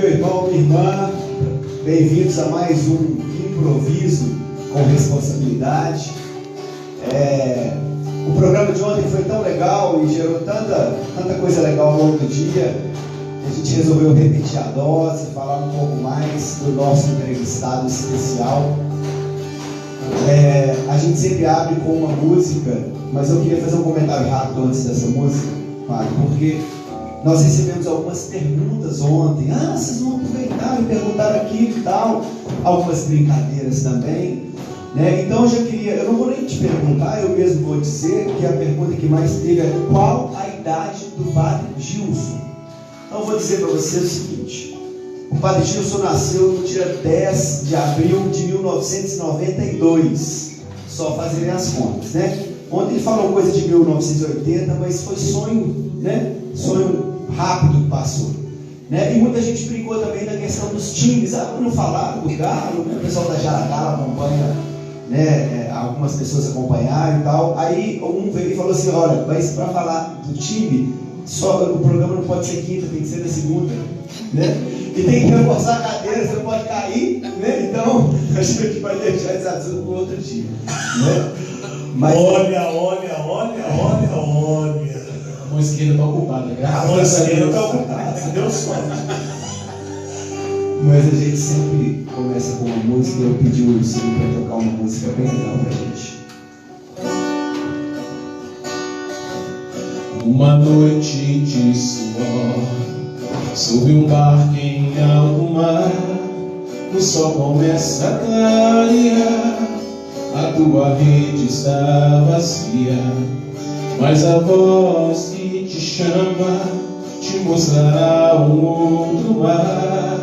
meu irmão, minha irmã, bem-vindos a mais um improviso com responsabilidade. O programa de ontem foi tão legal e gerou tanta coisa legal ao longo do dia. A gente resolveu repetir a dose, falar um pouco mais do nosso entrevistado especial. A gente sempre abre com uma música, mas eu queria fazer um comentário rápido antes dessa música, Mário, porque nós recebemos algumas perguntas ontem. Vocês não aproveitaram e perguntaram aqui e tal. Algumas brincadeiras também, né? Então eu não vou nem te perguntar, eu mesmo vou dizer que a pergunta que mais teve é: qual a idade do Padre Gilson? Então eu vou dizer para vocês o seguinte: o Padre Gilson nasceu no dia 10 de abril de 1992. Só fazerem as contas, né? Ontem ele falou coisa de 1980, mas foi sonho, né? Sonho rápido que passou, né? E muita gente brincou também na questão dos times. Não falaram do Galo, né? O pessoal da Jaragala acompanha, né? Algumas pessoas acompanharam e tal. Aí um veio e falou assim: olha, mas para falar do time, o programa não pode ser quinta, tem que ser na segunda, né? E tem que reforçar a cadeira, você não pode cair, né? Então a gente vai deixar esse assunto com outro time, né? Mas, olha. A mão esquerda está ocupada, A mão esquerda está ocupada, Deus sorte. Mas a gente sempre começa com uma música e eu pedi o Wilson para tocar uma música bem legal para a gente. Uma noite de suor, sob um barco em alto mar, o sol começa a clarear, a tua rede está vazia, mas a voz que te chama te mostrará um outro mar,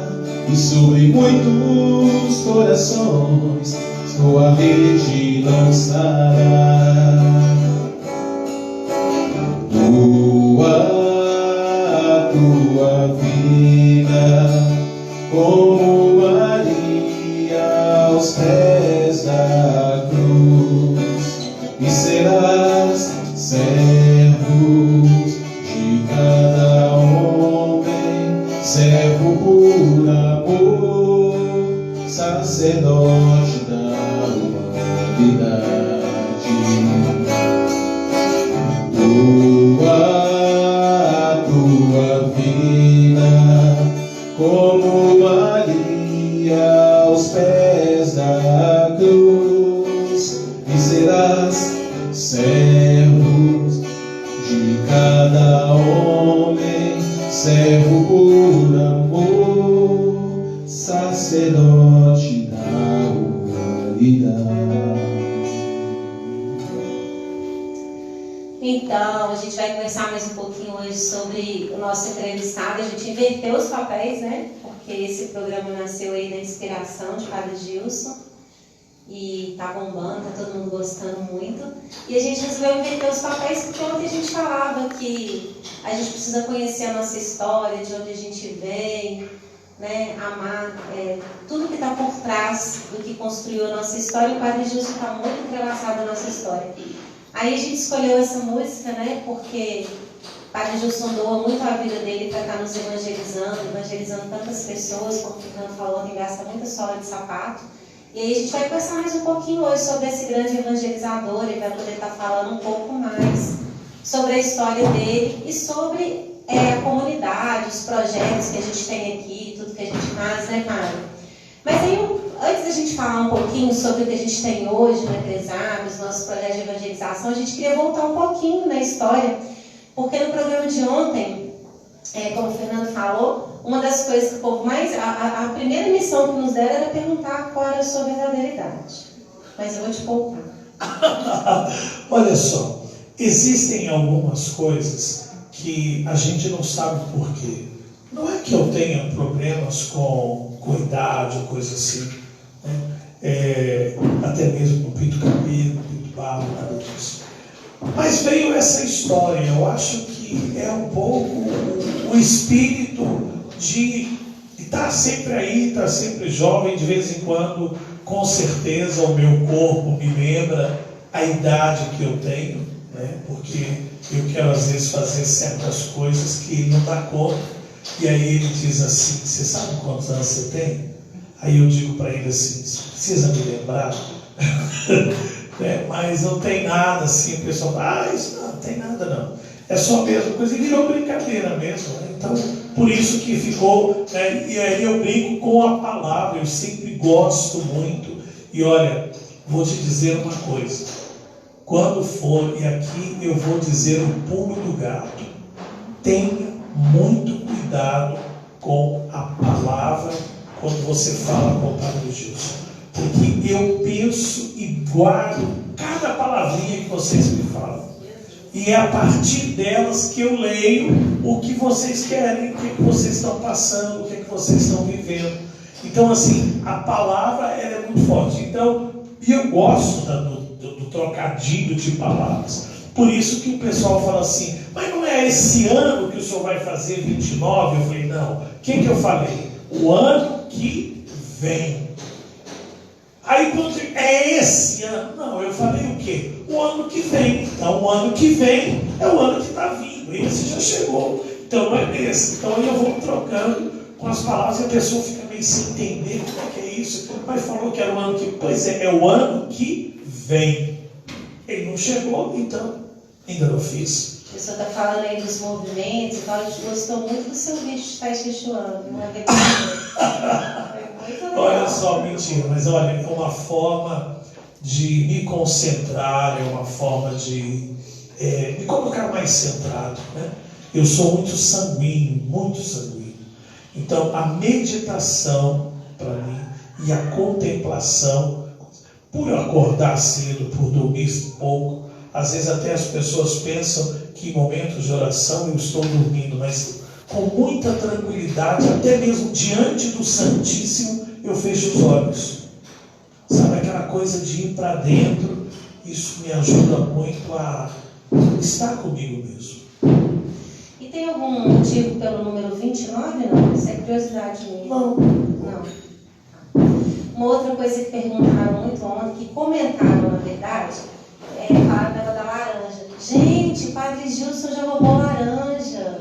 e sobre muitos corações tua rede lançará. Tua vida como Maria aos pés da cruz, e serás servo de cada homem, servo por amor, sacerdote da humanidade. Tua vida como Maria aos pés da cruz, e serás servo de cada homem, servo por amor, sacerdote da humanidade. Então, a gente vai conversar mais um pouquinho hoje sobre o nosso entrevistado. A gente inverteu os papéis, né? Porque esse programa nasceu aí da inspiração de Padre Gilson. E tá bombando, tá todo mundo gostando muito. E a gente resolveu inverter os papéis porque ontem a gente falava que a gente precisa conhecer a nossa história, de onde a gente vem, né? Amar tudo que está por trás do que construiu a nossa história. O Padre Gilson está muito entrelaçado na nossa história. Aí a gente escolheu essa música, né, porque o Padre Gilson doa muito a vida dele para estar nos evangelizando tantas pessoas, como o Fernando falou, que gasta muita sola de sapato. E aí a gente vai conversar mais um pouquinho hoje sobre esse grande evangelizador. Ele vai poder estar falando um pouco mais sobre a história dele e sobre a comunidade, os projetos que a gente tem aqui, tudo que a gente faz, né, Mário? Mas aí, antes da gente falar um pouquinho sobre o que a gente tem hoje na Cresab, os nossos projetos de evangelização, a gente queria voltar um pouquinho na história, porque no programa de ontem, como o Fernando falou, uma das coisas que o povo mais... A primeira missão que nos deram era perguntar qual era a sua verdadeira idade. Mas eu vou te poupar. Olha só, existem algumas coisas que a gente não sabe por quê. Não é que eu tenha problemas com idade ou coisa assim, né? Até mesmo com pinto cabelo, pinto barro, nada disso. Mas veio essa história, eu acho que é um pouco o espírito de estar sempre aí, estar sempre jovem, de vez em quando, com certeza o meu corpo me lembra a idade que eu tenho, né? Porque eu quero às vezes fazer certas coisas que não dá conta. E aí ele diz assim, você sabe quantos anos você tem? Aí eu digo para ele assim, você precisa me lembrar? Mas não tem nada assim, o pessoal fala, isso não tem nada não. É só a mesma coisa, e virou brincadeira mesmo. Né? Então, por isso que ficou, né? E aí eu brinco com a palavra, eu sempre gosto muito. E olha, vou te dizer uma coisa, quando for, e aqui eu vou dizer o pulo do gato, tenha muito cuidado com a palavra quando você fala com o Padre Gilson. Porque eu penso e guardo cada palavrinha que vocês me falam. E é a partir delas que eu leio o que vocês querem, o que vocês estão passando, o que vocês estão vivendo. Então, assim, a palavra ela é muito forte. Então, e eu gosto do trocadilho de palavras. Por isso que o pessoal fala assim, mas não é esse ano que o senhor vai fazer 29? Eu falei, não. O que eu falei? O ano que vem. Aí quando é esse ano, não, eu falei o quê? O ano que vem. Então o ano que vem é o ano que está vindo. Esse já chegou. Então não é esse. Então eu vou trocando com as palavras e a pessoa fica meio sem entender como é que é isso. Mas falou que era o ano que... Pois é o ano que vem. Ele não chegou, então ainda não fiz. O senhor está falando aí dos movimentos, e fala que gostou muito do seu vídeo de Tai Chi Chuan, não é verdade? Olha só, mentira, mas olha, é uma forma de me concentrar, é uma forma de me colocar mais centrado, né? Eu sou muito sanguíneo. Então, a meditação, para mim, e a contemplação, por eu acordar cedo, por dormir pouco, às vezes até as pessoas pensam que em momentos de oração eu estou dormindo, mas com muita tranquilidade, até mesmo diante do Santíssimo, eu fecho os olhos. Sabe, aquela coisa de ir para dentro, isso me ajuda muito a estar comigo mesmo. E tem algum motivo pelo número 29, não? Isso é curiosidade minha. Não. Uma outra coisa que perguntaram muito ontem, que comentaram, na verdade, falaram da laranja. Gente, Padre Gilson já roubou laranja.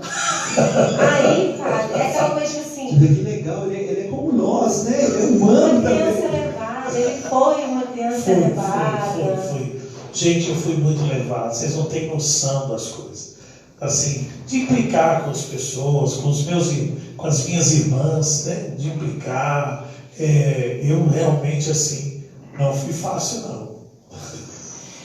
Aí, padre, é aquela coisa assim... Que legal, ele é como nós, né? Ele é humano também. Uma criança levada, ele foi uma criança levada. Foi. Gente, eu fui muito levado, vocês não têm noção das coisas. Assim, de implicar com as pessoas, com as minhas irmãs, né? De implicar. Eu realmente, assim, não fui fácil, não.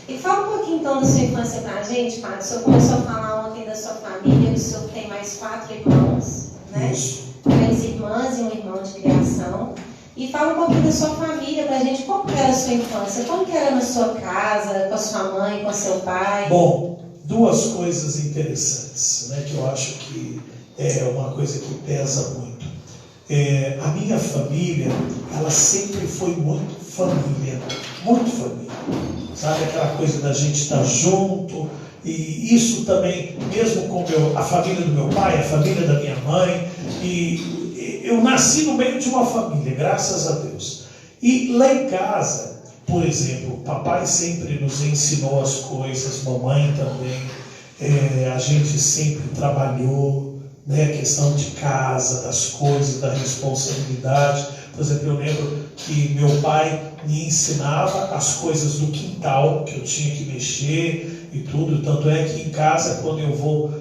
E fala um pouquinho então da sua infância pra gente, padre. O senhor começou a falar ontem da sua família, o senhor tem mais 4 irmãos, né? Isso. 3 irmãs e um irmão de criação. E fala um pouquinho da sua família pra gente, como que era a sua infância, como que era na sua casa, com a sua mãe, com seu pai. Bom, 2 coisas interessantes, né, que eu acho que é uma coisa que pesa muito. A minha família, ela sempre foi muito família. Sabe, aquela coisa da gente estar junto, e isso também, mesmo com a família do meu pai, a família da minha mãe, e eu nasci no meio de uma família, graças a Deus. E lá em casa, por exemplo, o papai sempre nos ensinou as coisas, mamãe também, a gente sempre trabalhou, né, a questão de casa, das coisas, da responsabilidade. Por exemplo, eu lembro que meu pai me ensinava as coisas do quintal, que eu tinha que mexer e tudo. Tanto é que em casa, quando eu vou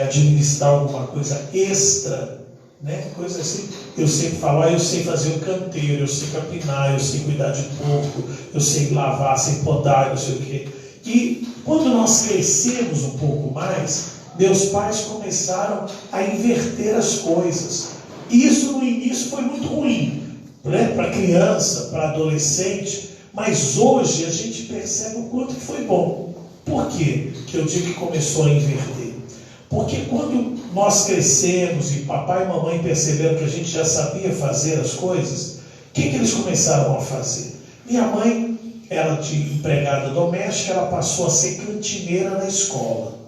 administrar alguma coisa extra, né, coisa assim, eu sempre falo, eu sei fazer o canteiro, eu sei capinar, eu sei cuidar de porco, eu sei lavar, sei podar, não sei o quê. E quando nós crescemos um pouco mais, meus pais começaram a inverter as coisas. E isso no início foi muito ruim, né? Para criança, para adolescente, mas hoje a gente percebe o quanto que foi bom. Por quê que eu digo que começou a inverter? Porque quando nós crescemos e papai e mamãe perceberam que a gente já sabia fazer as coisas, o que eles começaram a fazer? Minha mãe, ela de empregada doméstica, ela passou a ser cantineira na escola.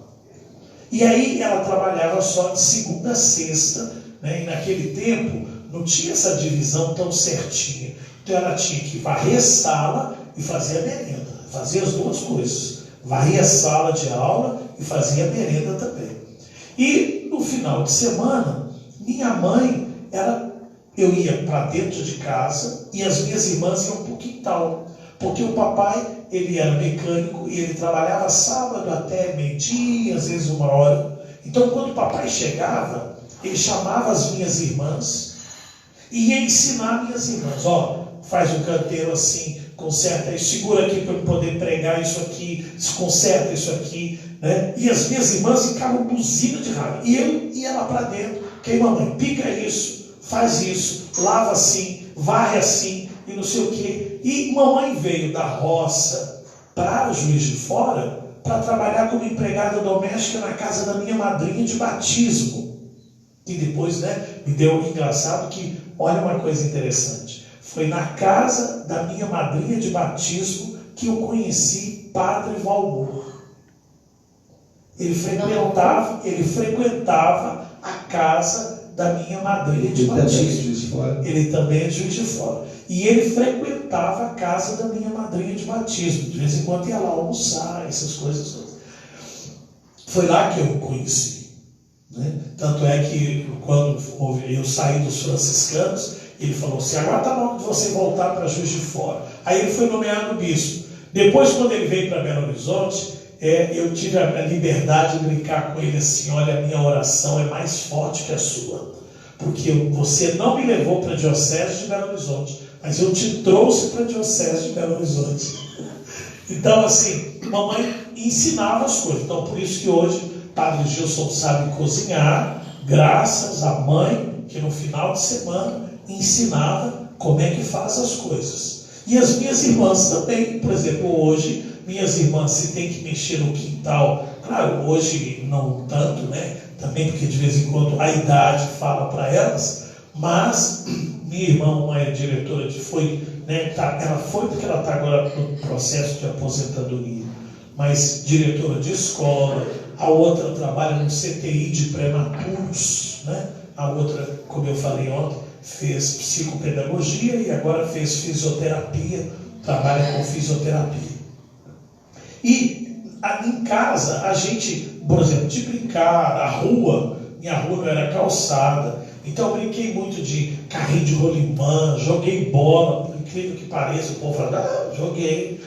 E aí ela trabalhava só de segunda a sexta, né? E naquele tempo não tinha essa divisão tão certinha. Então ela tinha que varrer a sala e fazer a merenda. Fazia as 2 coisas. Varria a sala de aula e fazia a merenda também. E no final de semana, Minha mãe, eu ia para dentro de casa e as minhas irmãs iam para o quintal. Porque o papai, ele era mecânico e ele trabalhava sábado até meio-dia, às vezes 1 hora. Então, quando o papai chegava, ele chamava as minhas irmãs e ia ensinar minhas irmãs. Ó, faz um canteiro assim, conserta isso, segura aqui para eu poder pregar isso aqui, conserta isso aqui, né? E as minhas irmãs ficavam buzina de raiva. E eu ia lá para dentro, que mamãe, pica isso, faz isso, lava assim, varre assim, e não sei o quê. E mamãe veio da roça para Juiz de Fora para trabalhar como empregada doméstica na casa da minha madrinha de batismo. E depois, né, me deu engraçado que, olha uma coisa interessante, foi na casa da minha madrinha de batismo que eu conheci Padre Valmor. Ele frequentava a casa da minha madrinha de batismo. Ele também é de Juiz de Fora. E ele frequentava a casa da minha madrinha de batismo. De vez em quando ia lá almoçar, essas coisas todas. Foi lá que eu o conheci, né? Tanto é que quando eu saí dos franciscanos, ele falou assim, agora está na hora de você voltar para Juiz de Fora. Aí ele foi nomeado bispo. Depois, quando ele veio para Belo Horizonte, eu tive a liberdade de brincar com ele assim, olha, a minha oração é mais forte que a sua. Porque você não me levou para a Diocese de Belo Horizonte, mas eu te trouxe para a Diocese de Belo Horizonte. Então, assim, mamãe ensinava as coisas. Então, por isso que hoje Padre Gilson sabe cozinhar, graças à mãe, que no final de semana ensinava como é que faz as coisas. E as minhas irmãs também, por exemplo, hoje, minhas irmãs, se tem que mexer no quintal, claro, hoje não tanto, né? Também porque de vez em quando a idade fala para elas, mas minha irmã, uma é diretora ela foi porque ela está agora no processo de aposentadoria, mas diretora de escola, a outra trabalha no CTI de prematuros, né? A outra, como eu falei ontem, fez psicopedagogia e agora fez fisioterapia, trabalha com fisioterapia. E em casa, a gente, por exemplo, de brincar, a rua, minha rua não era calçada, então eu brinquei muito de carrinho de rolimã, joguei bola, por incrível que pareça, o povo fala, joguei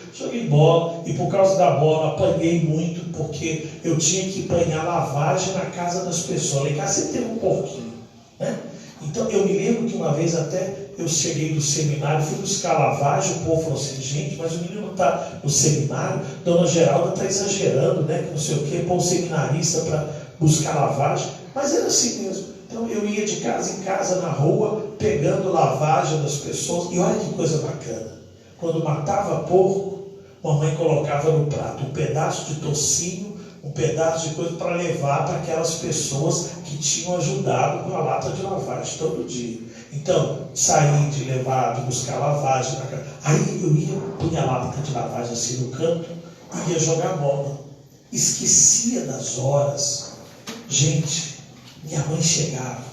bola, e por causa da bola apanhei muito, porque eu tinha que apanhar lavagem na casa das pessoas. Lá em casa sempre teve um porquinho, né? Então eu me lembro que uma vez até eu cheguei do seminário, fui buscar lavagem, o povo falou assim, gente, mas o menino está no seminário, Dona Geralda está exagerando, né? Que não sei o quê, pôr um seminarista para buscar lavagem, mas era assim mesmo. Então eu ia de casa em casa na rua, pegando lavagem das pessoas, e olha que coisa bacana, quando matava porco, mamãe colocava no prato um pedaço de tocinho, um pedaço de coisa para levar para aquelas pessoas que tinham ajudado com a lata de lavagem todo dia. Então, saí de buscar lavagem na casa. Aí eu ia, punha a lata de lavagem assim no canto, e ia jogar bola. Esquecia das horas. Gente, minha mãe chegava,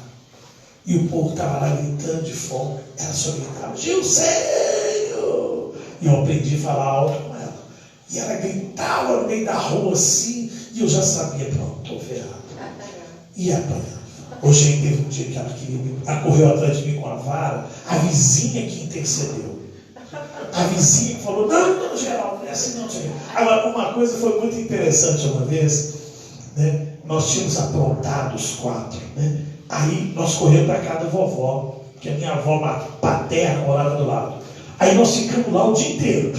e o povo estava lá gritando de fome, ela só gritava, Gilceio! E eu aprendi a falar alto com ela. E ela gritava no meio da rua assim, e eu já sabia, pronto, estou ferrado. E apanhava. Hoje teve um dia que ela correu atrás de mim com a vara, a vizinha que intercedeu. A vizinha que falou, não, Geraldo, não é assim não, Geraldo. Agora, uma coisa foi muito interessante uma vez, né? Nós tínhamos aprontado os 4, né? Aí nós corremos para casa da vovó, que a minha avó paterna morava do lado. Aí nós ficamos lá o dia inteiro.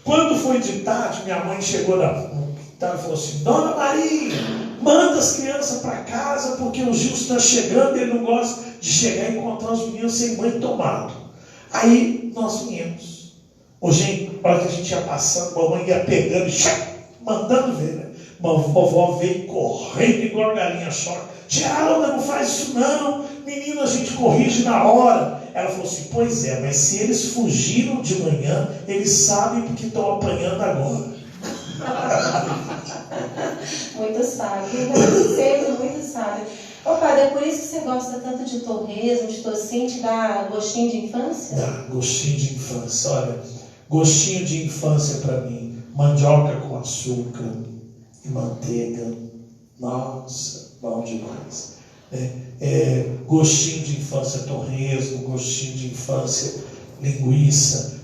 Quando foi de tarde, minha mãe chegou no quintal e falou assim, Dona Maria, manda as crianças para casa, porque o Gilson está chegando e ele não gosta de chegar e encontrar os meninos sem banho tomado. Aí nós viemos. Hoje, na hora que a gente ia passando, a mamãe ia pegando e mandando ver, né? A vovó veio correndo igual a galinha choca. Geralda, não faz isso não, menino, a gente corrige na hora. Ela falou assim, pois é, mas se eles fugiram de manhã, eles sabem porque estão apanhando agora. Muito sábio, sempre muito sábio. Ô padre, é por isso que você gosta tanto de torresmo, de tocinho, te dá gostinho de infância? Dá gostinho de infância, olha, gostinho de infância para mim, mandioca com açúcar e manteiga, nossa, bom demais. Gostinho de infância torresmo, gostinho de infância linguiça,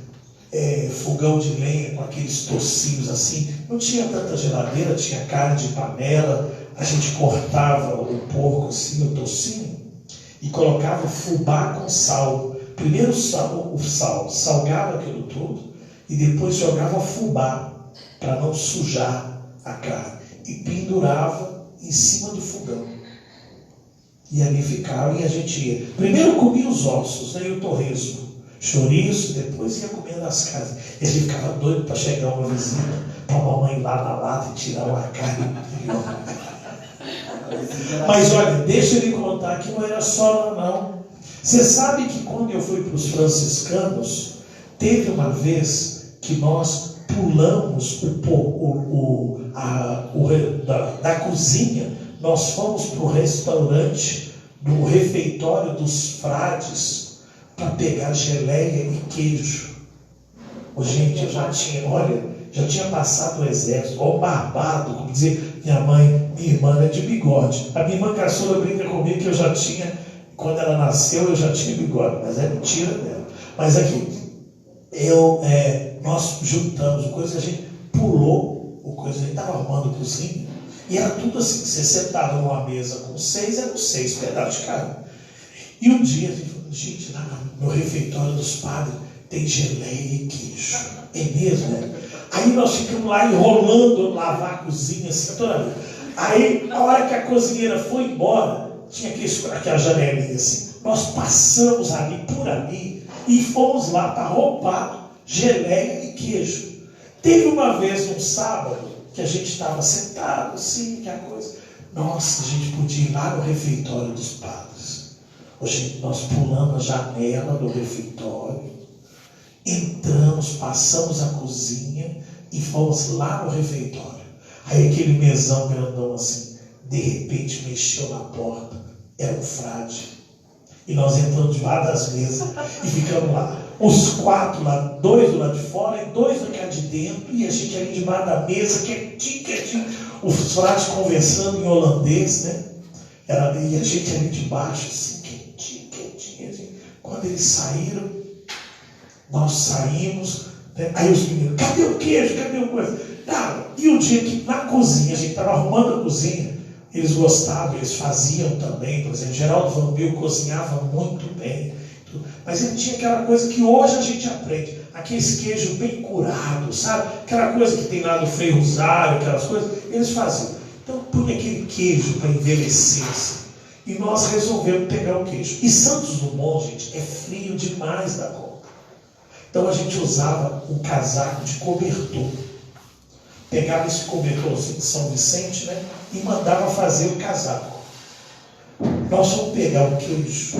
fogão de lenha com aqueles tocinhos assim. Não tinha tanta geladeira, tinha carne de panela. A gente cortava o porco assim, o tocinho, e colocava fubá com sal. Primeiro o sal, salgava aquilo tudo, e depois jogava fubá para não sujar a carne, e pendurava em cima do fogão. E ali ficava, e a gente ia. Primeiro comia os ossos, né, e o torresmo, chouriço, depois ia comendo as carnes. E a gente ficava doido para chegar uma visita, para a mamãe lá na lata e tirar uma carne. Mas olha, deixa eu lhe contar que não era só lá não. Você sabe que quando eu fui para os franciscanos, teve uma vez que nós pulamos da cozinha, nós fomos para o restaurante, do refeitório dos frades, para pegar geleia e queijo. Gente, eu já tinha passado o exército, ó, barbado, como dizia minha mãe, minha irmã é de bigode. A minha irmã caçula brinca comigo que eu já tinha, quando ela nasceu, eu já tinha bigode, mas é mentira dela. Mas aqui, nós juntamos coisa, a gente pulou o coisa, a gente estava arrumando cozinha, e era tudo assim, você sentava numa mesa com eram 6 pedaços de carne. E um dia, a gente falou, gente, lá no refeitório dos padres tem geleia e queijo. É mesmo, né? Aí nós ficamos lá enrolando, lavar a cozinha, assim, toda vez. Aí, na hora que a cozinheira foi embora, tinha aquela janelinha assim. Nós passamos ali, por ali, e fomos lá para roubar geleia e queijo. Teve uma vez, um sábado, que a gente estava sentado assim, que a coisa... Nossa, a gente podia ir lá no refeitório dos padres. Hoje nós pulamos a janela do refeitório, entramos, passamos a cozinha e fomos lá no refeitório. Aí aquele mesão grandão assim, de repente mexeu na porta, era um frade. E nós entramos debaixo das mesas e ficamos lá. Os 4 lá, 2 do lado de fora e 2 do cá de dentro, e a gente ali debaixo da mesa, quietinho, os frades conversando em holandês, né? E a gente ali debaixo, assim, quietinho, assim. Quando eles saíram, nós saímos, né? Aí os meninos, cadê o queijo? Cadê o coisa? E o dia que na cozinha, a gente estava arrumando a cozinha, eles gostavam, eles faziam também, por exemplo, Geraldo Vampiro cozinhava muito bem, mas ele tinha aquela coisa que hoje a gente aprende, aqueles queijos bem curados, sabe? Aquela coisa que tem lá do Frei Rosário, aquelas coisas, eles faziam. Então punha aquele queijo para envelhecer, assim. E nós resolvemos pegar o queijo. E Santos Dumont, gente, é frio demais da conta. Então a gente usava um casaco de cobertor. Pegava esse cobertorzinho de São Vicente, né? E mandava fazer o casaco. Nós fomos pegar o queijo.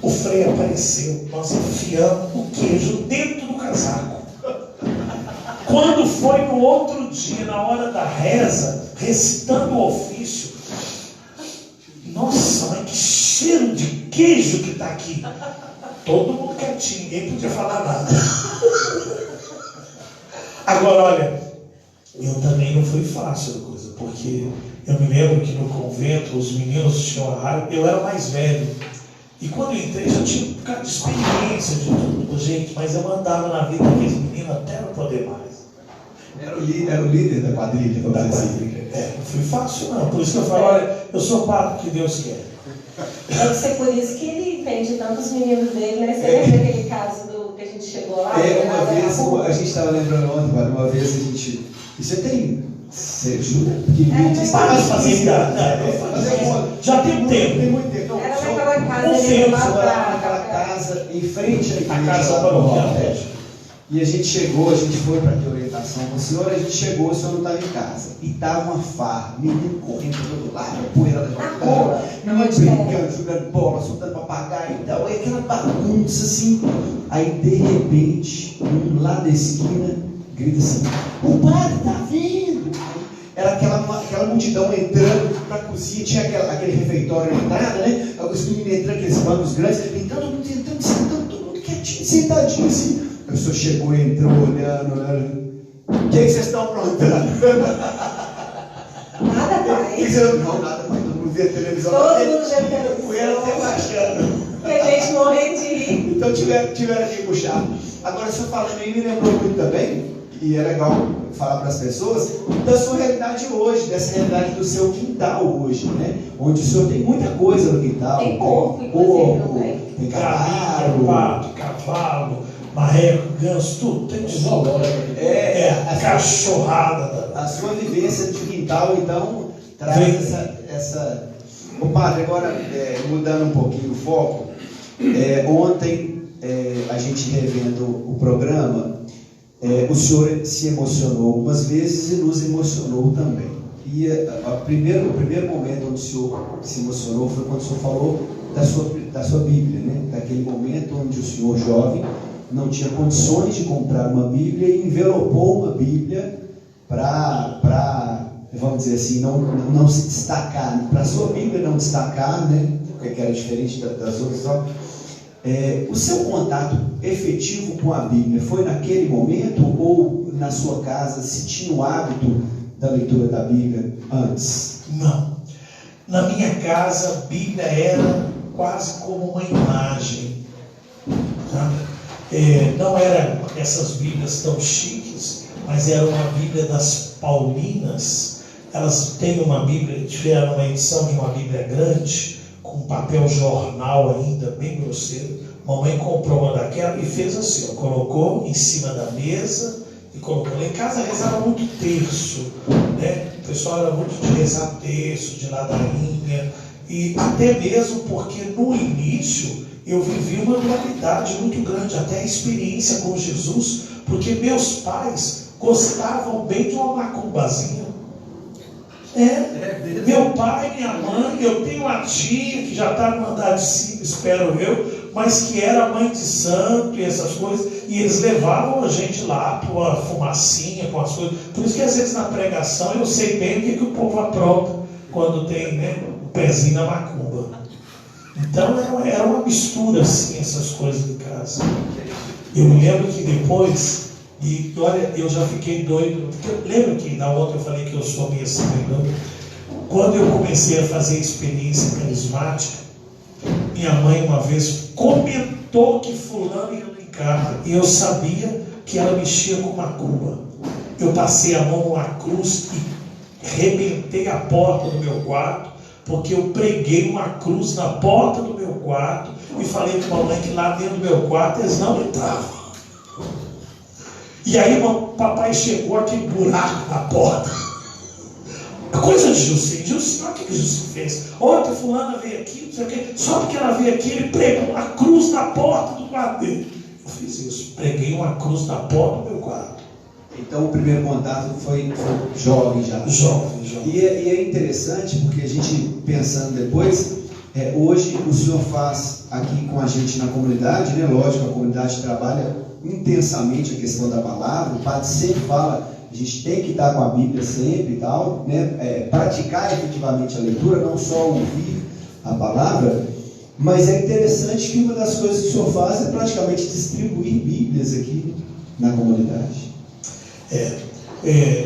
O Frei apareceu. Nós enfiamos o queijo dentro do casaco. Quando foi no outro dia, na hora da reza, recitando o ofício, nossa, mas que cheiro de queijo que está aqui. Todo mundo quietinho, ninguém podia falar nada. Agora, olha, eu também não fui fácil a coisa, porque eu me lembro que no convento os meninos tinham a raiva, eu era mais velho. E quando eu entrei, já tinha um bocado de experiência de tudo, gente, mas eu mandava na vida daqueles meninos até não poder mais. Era o líder da quadrilha, vamos dizer assim. Não foi fácil não, por isso que eu falo, olha, eu sou o padre que Deus quer. Deve ser por isso que ele prende tantos meninos dele, né? Você lembra daquele caso que a gente chegou lá? Uma vez, a gente estava lembrando ontem, padre, uma vez a gente... E você jura? Para de fazer idade. Já tem um tempo. Tem muito tempo. Era naquela casa ali, naquela casa, em frente à casa paroquial. E a gente chegou, a gente foi para ter orientação com o senhor, a gente chegou, o senhor não estava em casa. E estava uma farra, menino correndo para todo lado, poeira levantando, menino brincando, jogando bola, soltando papagaio e tal. E aquela bagunça assim. Aí de repente, um lá da esquina grita assim: o padre está vindo! Era aquela multidão entrando para a cozinha, tinha aquele refeitório na entrada, né? Os meninos entrando, aqueles bancos grandes, e todo mundo entrando, sentando, todo mundo quietinho, sentadinho assim. A pessoa chegou, entrou, olhando. O que vocês estão aprontando? Nada, pai. Não, nada, pai. Todo mundo vê televisão. Todo mundo vê O ela até baixando. E a gente morrendo de rir. Então tiveram que puxar. Agora, você falando aí, me lembrou muito também, e é legal falar para as pessoas, da sua realidade hoje, dessa realidade do seu quintal hoje, né? Onde o senhor tem muita coisa no quintal. Tem porco, inclusive, tem Galinha, pato, cavalo, marreco, ganso, tudo. Tem de tudo. A cachorrada. A sua vivência de quintal, então, traz essa... Ô padre, agora, mudando um pouquinho o foco, ontem, a gente revendo o programa, o senhor se emocionou algumas vezes e nos emocionou também. E o primeiro momento onde o senhor se emocionou foi quando o senhor falou da sua Bíblia, né? Daquele momento onde o senhor jovem não tinha condições de comprar uma Bíblia e envelopou uma Bíblia para vamos dizer assim, não se destacar, para a sua Bíblia não destacar, né? Porque era diferente das outras. O seu contato efetivo com a Bíblia foi naquele momento ou na sua casa se tinha o hábito da leitura da Bíblia antes? Não. Na minha casa, a Bíblia era quase como uma imagem. Tá? Não eram essas Bíblias tão chiques, mas era uma Bíblia das Paulinas. Elas têm uma Bíblia, tiveram uma edição de uma Bíblia grande, com papel jornal ainda, bem grosseiro. Mamãe comprou uma daquela e fez assim, colocou em cima da mesa e colocou. Lá em casa rezava muito terço, né? O pessoal era muito de rezar terço, de ladainha, e até mesmo porque no início eu vivi uma dualidade muito grande, até a experiência com Jesus, porque meus pais gostavam bem de uma macumbazinha. Meu pai, minha mãe, eu tenho uma tia que já está no andar de cima, espero eu, mas que era mãe de santo e essas coisas, e eles levavam a gente lá para uma fumacinha com as coisas. Por isso que às vezes na pregação eu sei bem o que o povo apronta quando tem, né, o pezinho na macumba. Então era uma mistura assim, essas coisas de casa. Eu me lembro que depois, e olha, eu já fiquei doido, porque lembra que na outra eu falei que eu sou meio assim, quando eu comecei a fazer experiência carismática, minha mãe uma vez comentou que fulano ia em casa, e eu sabia que ela mexia com macumba. Eu passei a mão numa cruz e rebentei a porta do meu quarto, porque eu preguei uma cruz na porta do meu quarto e falei para a mamãe que lá dentro do meu quarto eles não entravam. E aí o papai chegou aquele buraco na porta. A coisa de Jussi. Jussi, olha o que Jussi fez. Ontem fulana veio aqui, não sei o quê. Só porque ela veio aqui, ele pregou uma cruz na porta do quarto dele. Eu fiz isso. Preguei uma cruz na porta do meu quarto. Então o primeiro contato foi jovem já. Jovem. E é interessante porque a gente pensando depois, hoje o senhor faz aqui com a gente na comunidade, né? Lógico, a comunidade trabalha intensamente a questão da palavra. O padre sempre fala, a gente tem que estar com a Bíblia sempre e tal, né? Praticar efetivamente a leitura, não só ouvir a palavra. Mas é interessante que uma das coisas que o senhor faz é praticamente distribuir Bíblias aqui na comunidade.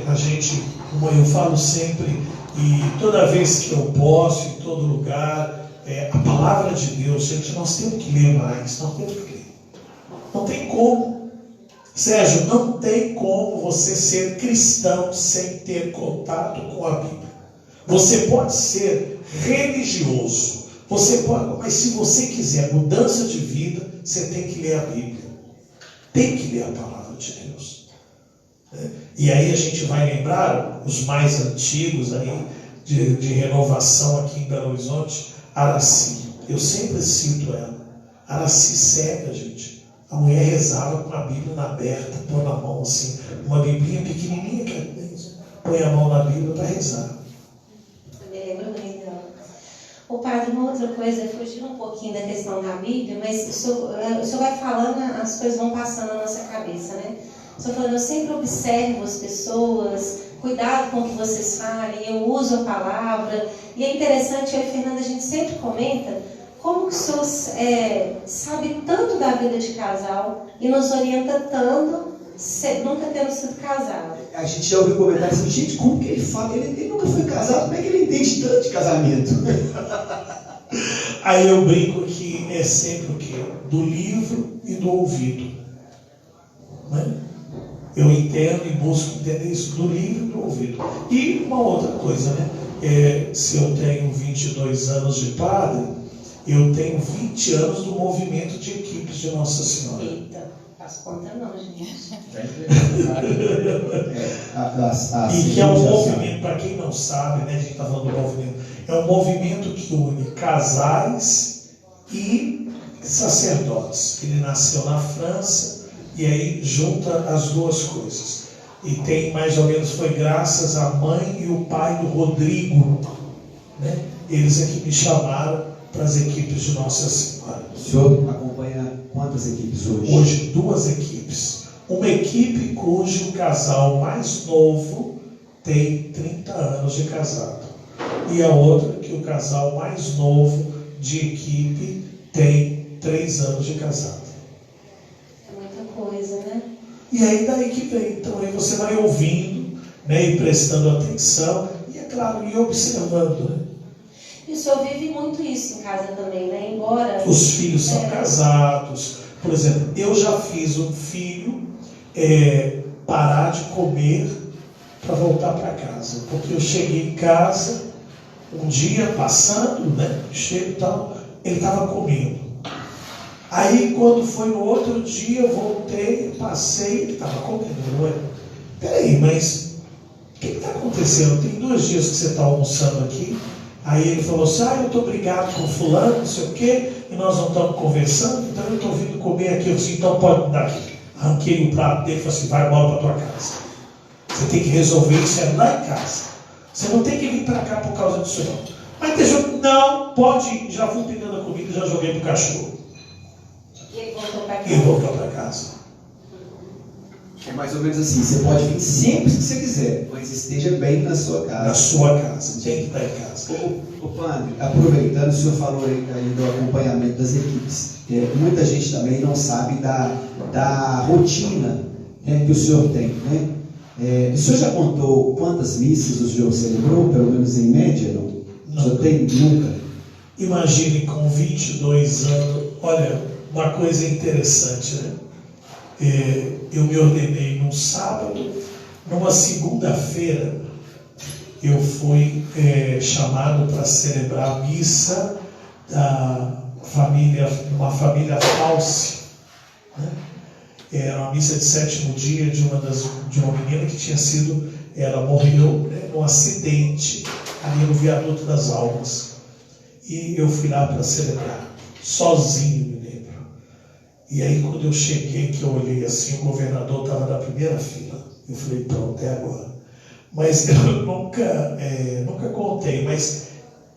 A gente, como eu falo sempre, e toda vez que eu posso, em todo lugar, a palavra de Deus, gente, nós temos que ler mais, nós temos que ler. Não tem como. Sérgio, não tem como você ser cristão sem ter contato com a Bíblia. Você pode ser religioso, você pode, mas se você quiser mudança de vida, você tem que ler a Bíblia. Tem que ler a palavra de Deus. E aí a gente vai lembrar os mais antigos aí de renovação aqui em Belo Horizonte, Araci. Eu sempre cito ela. Araci cega, gente. A mulher rezava com a Bíblia aberta, põe na mão assim, uma biblinha pequenininha que é isso. Põe a mão na Bíblia para rezar. Eu me lembro bem dela. O padre, uma outra coisa, fugindo um pouquinho da questão da Bíblia, mas o senhor vai falando, as coisas vão passando na nossa cabeça, né? O senhor falando, eu sempre observo as pessoas, cuidado com o que vocês falem, eu uso a palavra. E é interessante, eu e a Fernanda, a gente sempre comenta como que o senhor sabe tanto da vida de casal e nos orienta tanto nunca tendo sido casado. A gente já ouviu comentários assim, gente, como que ele fala? Ele nunca foi casado, como é que ele entende tanto de casamento? Aí eu brinco que é sempre o quê? Do livro e do ouvido. Né? Eu entendo e busco entender isso do livro e do ouvido. E uma outra coisa, né? Se eu tenho 22 anos de padre, eu tenho 20 anos do movimento de equipes de Nossa Senhora. Eita, faço conta não, gente. E que é um movimento, para quem não sabe, né, a gente está falando do movimento, é um movimento que une casais e sacerdotes. Ele nasceu na França e aí junta as duas coisas. E tem mais ou menos, foi graças à mãe e o pai do Rodrigo, né? Eles é que me chamaram para as equipes de Nossa Senhora. O senhor acompanha quantas equipes hoje? Hoje, 2 equipes. Uma equipe cujo casal mais novo tem 30 anos de casado. E a outra que o casal mais novo de equipe tem 3 anos de casado. É muita coisa, né? E aí daí que vem. Então aí você vai ouvindo, né, e prestando atenção, e é claro, e observando, né? E o senhor vive muito isso em casa também, né? Embora... Os filhos são casados. Por exemplo, eu já fiz um filho parar de comer para voltar para casa. Porque eu cheguei em casa, um dia passando, né? Chego e tal, ele estava comendo. Aí quando foi no outro dia, eu voltei, passei, ele estava comendo. Peraí, mas o que está acontecendo? Tem 2 dias que você está almoçando aqui. Aí ele falou assim, eu estou brigado com fulano, não sei o quê, e nós não estamos conversando, então eu estou vindo comer aqui. Eu disse, então pode me dar aqui. Arranquei o prato dele e falei assim, vai embora para tua casa. Você tem que resolver isso lá em casa. Você não tem que vir para cá por causa disso não. Mas deixa eu... Não, pode ir. Já fui pegando a comida, já joguei pro cachorro. E ele voltou para casa? Ele voltou para casa. É mais ou menos assim, você pode vir sempre que você quiser, mas esteja bem na sua casa. Na sua casa, tem que estar em casa. Ô padre, aproveitando, o senhor falou aí do acompanhamento das equipes. Muita gente também não sabe da rotina, né, que o senhor tem, né? O senhor já contou quantas missas o senhor celebrou, pelo menos em média, não? O senhor tem nunca? Imagine com 22 anos, olha, uma coisa interessante, né? Eu me ordenei num sábado, numa segunda-feira, eu fui chamado para celebrar a missa da família, uma família False, né? Era uma missa de 7º dia de uma menina que tinha sido, ela morreu, né, num acidente ali no Viaduto das Almas. E eu fui lá para celebrar, sozinho, me lembro. E aí quando eu cheguei, que eu olhei assim, o governador estava na primeira fila. Eu falei, pronto, é agora. Mas eu nunca contei, mas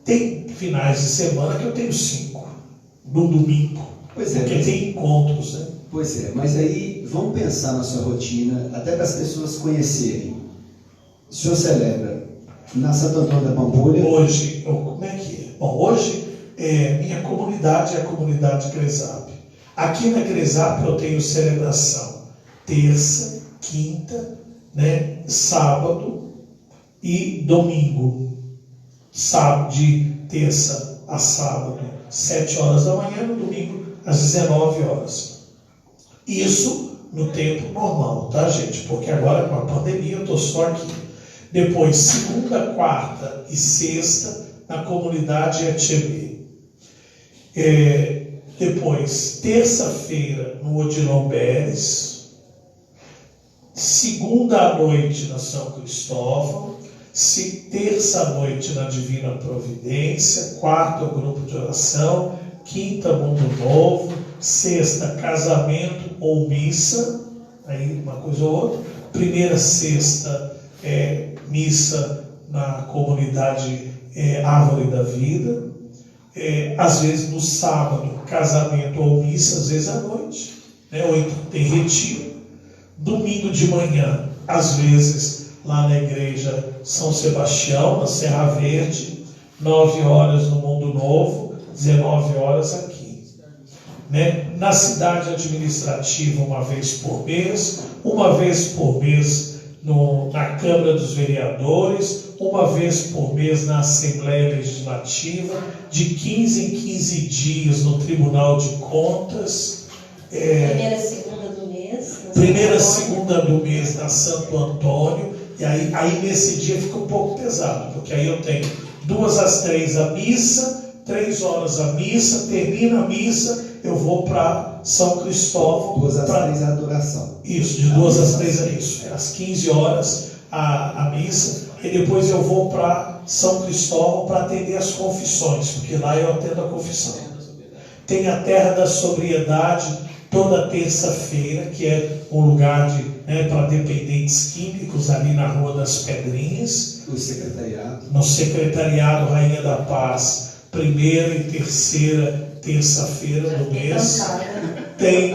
tem finais de semana que eu tenho 5, no domingo. Pois é. Porque tem encontros, né? Pois é, mas aí vamos pensar na sua rotina, até para as pessoas conhecerem. O senhor celebra na Santo Antônio da Pampulha? Hoje, como é que é? Bom, hoje minha comunidade é a comunidade Cresap. Aqui na Cresap eu tenho celebração terça, quinta, né, sábado e domingo. Sábado, de terça a sábado, 7 horas da manhã, no domingo, às 19 horas. Isso no tempo normal, tá, gente? Porque agora com a pandemia eu estou só aqui. Depois, segunda, quarta e sexta, na comunidade Etiebê. Depois, terça-feira, no Odilon Beres. Segunda à noite, na São Cristóvão. Terça à noite, na Divina Providência. Quarta, o grupo de oração. Quinta, Mundo Novo. Sexta, casamento ou missa. Aí, uma coisa ou outra. Primeira sexta, missa na comunidade Árvore da Vida. Às vezes no sábado, casamento ou missa, às vezes à noite, né? Ou então tem retiro. Domingo de manhã, às vezes lá na igreja São Sebastião, na Serra Verde, 9 horas no Mundo Novo, 19 horas aqui. né? Na cidade administrativa uma vez por mês na Câmara dos Vereadores, uma vez por mês na Assembleia Legislativa, de 15 em 15 dias no Tribunal de Contas, Primeira segunda do mês. primeira segunda do mês na Santo Antônio, e aí nesse dia fica um pouco pesado, porque aí eu tenho 2 às 3 a missa, 3 horas a missa, termina a missa, eu vou para São Cristóvão. 2 às 3 a adoração. Isso, de 2 às 3 é isso. Às 15 horas a missa, e depois eu vou para São Cristóvão para atender as confissões, porque lá eu atendo a confissão. Tem a Terra da Sobriedade toda terça-feira, que é um lugar para dependentes químicos ali na Rua das Pedrinhas. O secretariado. No secretariado Rainha da Paz, primeira e terceira terça-feira do mês. Tem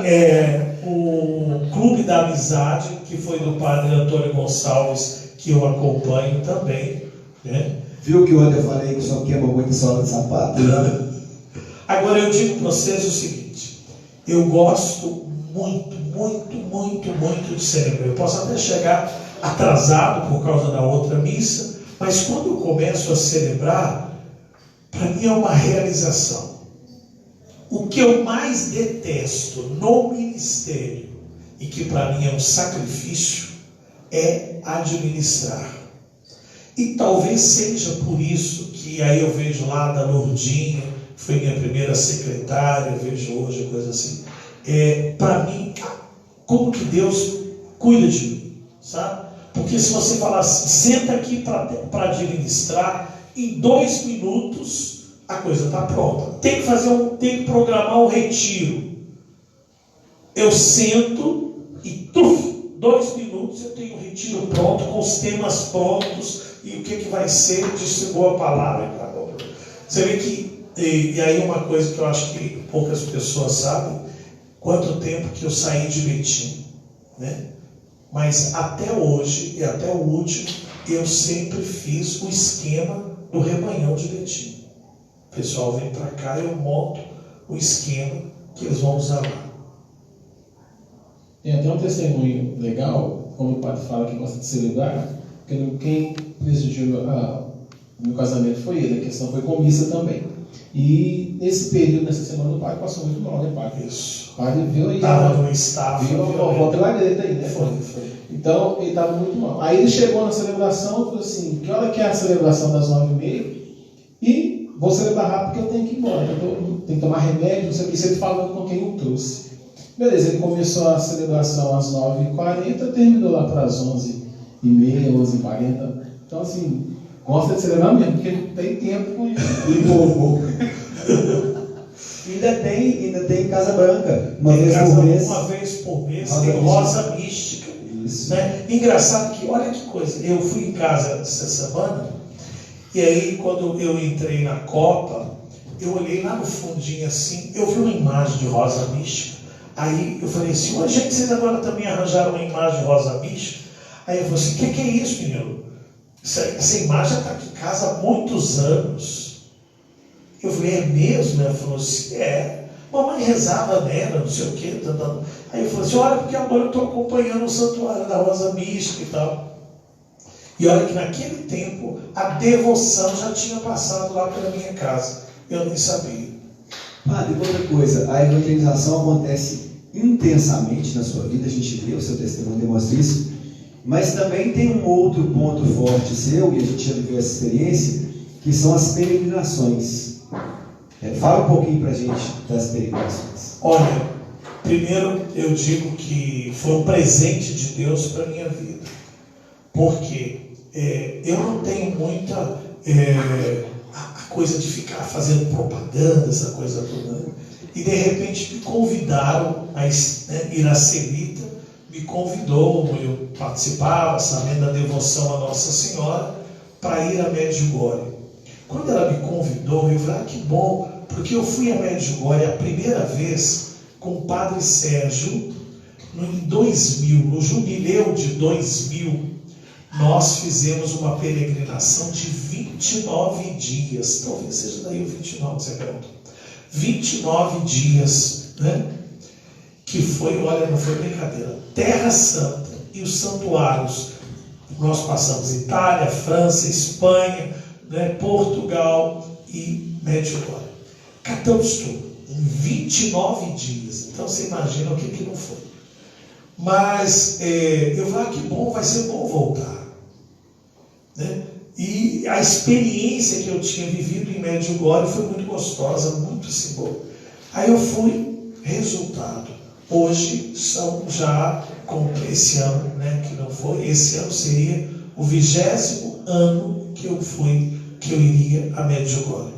o Clube da Amizade, que foi do padre Antônio Gonçalves, que eu acompanho também, né? Viu que ontem eu falei que só queima muita sola de sapato? Né? Agora eu digo para vocês o seguinte: eu gosto muito de celebrar. Eu posso até chegar atrasado por causa da outra missa, mas quando eu começo a celebrar, para mim é uma realização. O que eu mais detesto no ministério, e que para mim é um sacrifício, é administrar. E talvez seja por isso que aí eu vejo lá da Lourdinha, que foi minha primeira secretária, vejo hoje coisa assim. Para mim, como que Deus cuida de mim, sabe? Porque se você falar assim, senta aqui para administrar, em 2 minutos a coisa está pronta. Tem que programar um retiro. Eu sento e 2 minutos eu tenho o retiro pronto, com os temas prontos, e o que vai ser, distribua a palavra. Você vê que, e aí uma coisa que eu acho que poucas pessoas sabem, quanto tempo que eu saí de Betim, né? Mas até hoje, e até o último, eu sempre fiz o esquema do rebanhão de Betim. O pessoal vem para cá, eu monto o esquema que eles vão usar lá. Tem até um testemunho legal, quando o padre fala que gosta de celebrar, porque quem presidiu o meu casamento foi ele, a questão foi com missa também. E nesse período, nessa semana, o padre passou muito mal, né, padre? Isso. O padre viu aí. Estava no estado. Viu a volta lá dele aí, né? Foi. Então, ele estava muito mal. Aí ele chegou na celebração e falou assim: que hora que é a celebração das 9h30? E vou celebrar rápido porque eu tenho que ir embora. Eu tenho que tomar remédio, não sei o que. Sempre falando com quem eu trouxe. Beleza, ele começou a celebração às 9h40, terminou lá para as 11h30, 11h40. Então, assim, gosta de celebrar mesmo, porque não tem tempo com isso. Ainda tem Casa Branca, uma vez por mês. Uma vez por mês tem Rosa Mística. Isso. Né? Engraçado que, olha que coisa, eu fui em casa essa semana, e aí quando eu entrei na Copa, eu olhei lá no fundinho assim, eu vi uma imagem de Rosa Mística. Aí eu falei assim: olha, gente, vocês agora também arranjaram uma imagem de Rosa Mística? Aí eu falei assim: o que é isso, menino? Essa imagem está aqui em casa há muitos anos. Eu falei: é mesmo? Ela falou assim: é. Mamãe rezava nela, não sei o quê. Aí eu falei assim: olha, porque agora eu estou acompanhando o santuário da Rosa Mística e tal. E olha que naquele tempo a devoção já tinha passado lá pela minha casa. Eu nem sabia. Padre, outra coisa, a evangelização acontece intensamente na sua vida, a gente vê, o seu testemunho demonstra isso, mas também tem um outro ponto forte seu, e a gente já viveu essa experiência, que são as peregrinações. Fala um pouquinho pra gente das peregrinações. Olha, primeiro eu digo que foi um presente de Deus para a minha vida, porque eu não tenho muita a coisa de ficar fazendo propaganda, essa coisa toda. E de repente me convidaram, Iracelita me convidou, eu participava, sabendo da devoção à Nossa Senhora, para ir a Medjugorje. Quando ela me convidou, eu falei: que bom, porque eu fui a Medjugorje a primeira vez com o Padre Sérgio, em 2000, no jubileu de 2000, nós fizemos uma peregrinação de 29 dias, talvez seja daí o 29 que você perguntou. 29 dias né? Que foi, olha, não foi brincadeira, Terra Santa e os santuários. Nós passamos Itália, França, Espanha, né, Portugal e Medjugorje. Catamos tudo, em 29 dias. Então você imagina o que não foi. Mas eu falei, que bom, vai ser bom voltar. Né? E a experiência que eu tinha vivido em Medjugorje foi muito gostosa, muito assim, boa. Aí eu fui, resultado. Hoje são já, como esse ano, né, que não foi, esse ano seria o 20º ano que eu iria a Medjugorje.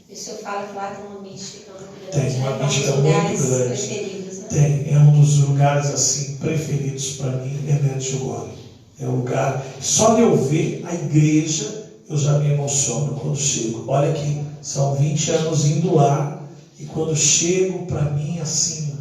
E o senhor fala que lá tem uma mística muito Tem grande. uma né? mística Um dos lugares muito grande. preferidos, né? Tem, é um dos lugares assim preferidos para mim, é Medjugorje. É um lugar, só de eu ver a igreja, eu já me emociono quando chego. Olha que são 20 anos indo lá, e quando chego, para mim, assim,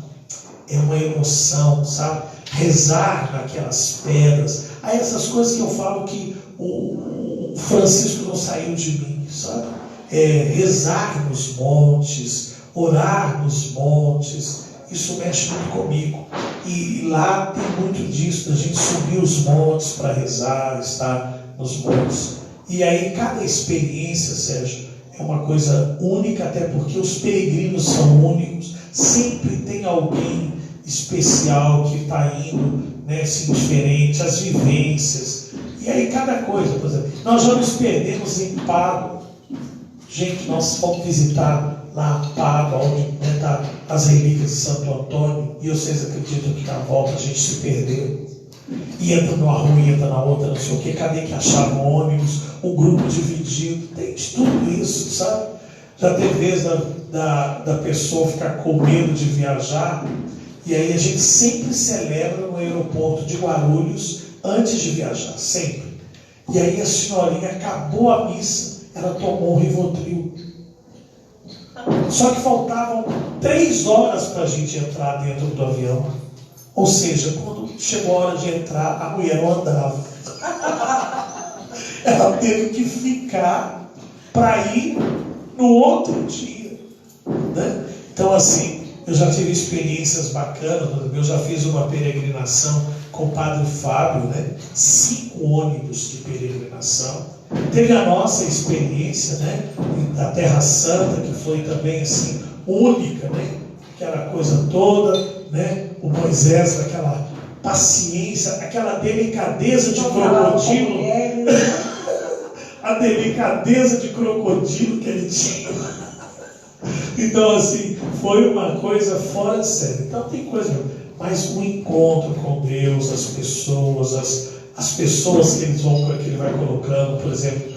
é uma emoção, sabe? Rezar naquelas pedras. Aí essas coisas que eu falo que o Francisco não saiu de mim, sabe? Rezar nos montes, orar nos montes, isso mexe muito comigo. E lá tem muito disso, da gente subir os montes para rezar, estar nos montes. E aí cada experiência, Sérgio, é uma coisa única, até porque os peregrinos são únicos. Sempre tem alguém especial que está indo, né, assim, diferente, as vivências. E aí cada coisa, por exemplo, nós já nos perdemos em Pádua. Gente, nós fomos visitar lá Pádua, onde está as relíquias de Santo Antônio, e vocês acreditam que na volta a gente se perdeu? E entra numa rua, entra na outra, não sei o que, cadê que achava um ônibus, o grupo dividido, tem de tudo isso, sabe? Já teve vez da pessoa ficar com medo de viajar, e aí a gente sempre celebra no aeroporto de Guarulhos antes de viajar, sempre. E aí a senhorinha acabou a missa, ela tomou um Rivotril. Só que faltavam 3 horas para a gente entrar dentro do avião. Ou seja, quando chegou a hora de entrar, a mulher não andava. Ela teve que ficar para ir no outro dia. Né? Então, assim, eu já tive experiências bacanas. Eu já fiz uma peregrinação com o Padre Fábio, né? 5 ônibus de peregrinação. Teve a nossa experiência, né, da Terra Santa, que foi também assim, única, né? Aquela coisa toda, né? O Moisés, aquela paciência, aquela delicadeza de crocodilo, a delicadeza de crocodilo que ele tinha. Então, assim, foi uma coisa fora de série. Então, tem coisa, mas o encontro com Deus, as pessoas que ele vai colocando, por exemplo,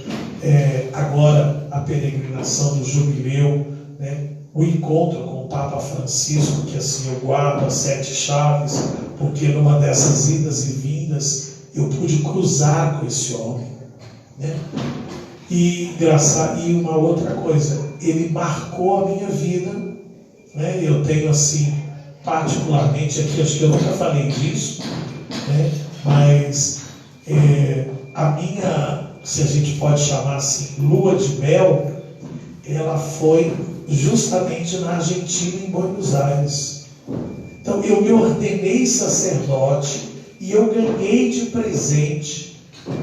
agora a peregrinação do Jubileu, né? O encontro com o Papa Francisco, que assim eu guardo as 7 chaves, porque numa dessas idas e vindas eu pude cruzar com esse homem, né? E uma outra coisa, ele marcou a minha vida, né? Eu tenho assim, particularmente aqui, acho que eu nunca falei disso, né? Mas a minha, se a gente pode chamar assim, lua de mel, ela foi justamente na Argentina, em Buenos Aires. Então eu me ordenei sacerdote e eu ganhei de presente,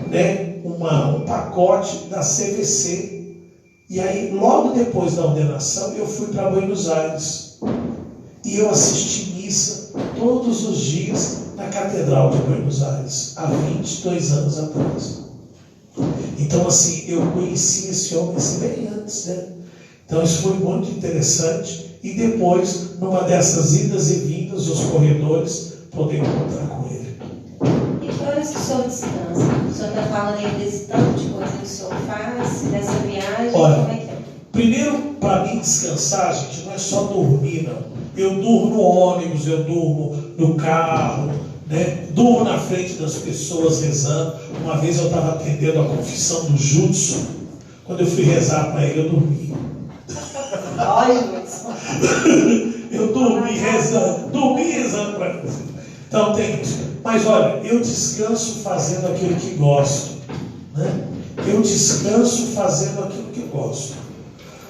né, um pacote da CVC. E aí logo depois da ordenação eu fui para Buenos Aires e eu assisti missa todos os dias na Catedral de Buenos Aires, há 22 anos atrás. Então assim, eu conheci esse homem assim, bem antes, né? Então isso foi muito interessante. E depois, numa dessas idas e vindas, os corredores, poder encontrar com ele. E que horas que o senhor descansa? O senhor está falando aí desse tanto de coisa que o senhor faz, dessa viagem, olha, como é que é? Primeiro, para mim descansar, gente, não é só dormir, não. Eu durmo no ônibus, eu durmo no carro, né? Durmo na frente das pessoas rezando. Uma vez eu estava atendendo a confissão do Judson. Quando eu fui rezar para ele, eu dormi. Eu dormi rezando para ele. Então tem isso. Mas olha, eu descanso fazendo aquilo que gosto, né? Eu descanso fazendo aquilo que gosto.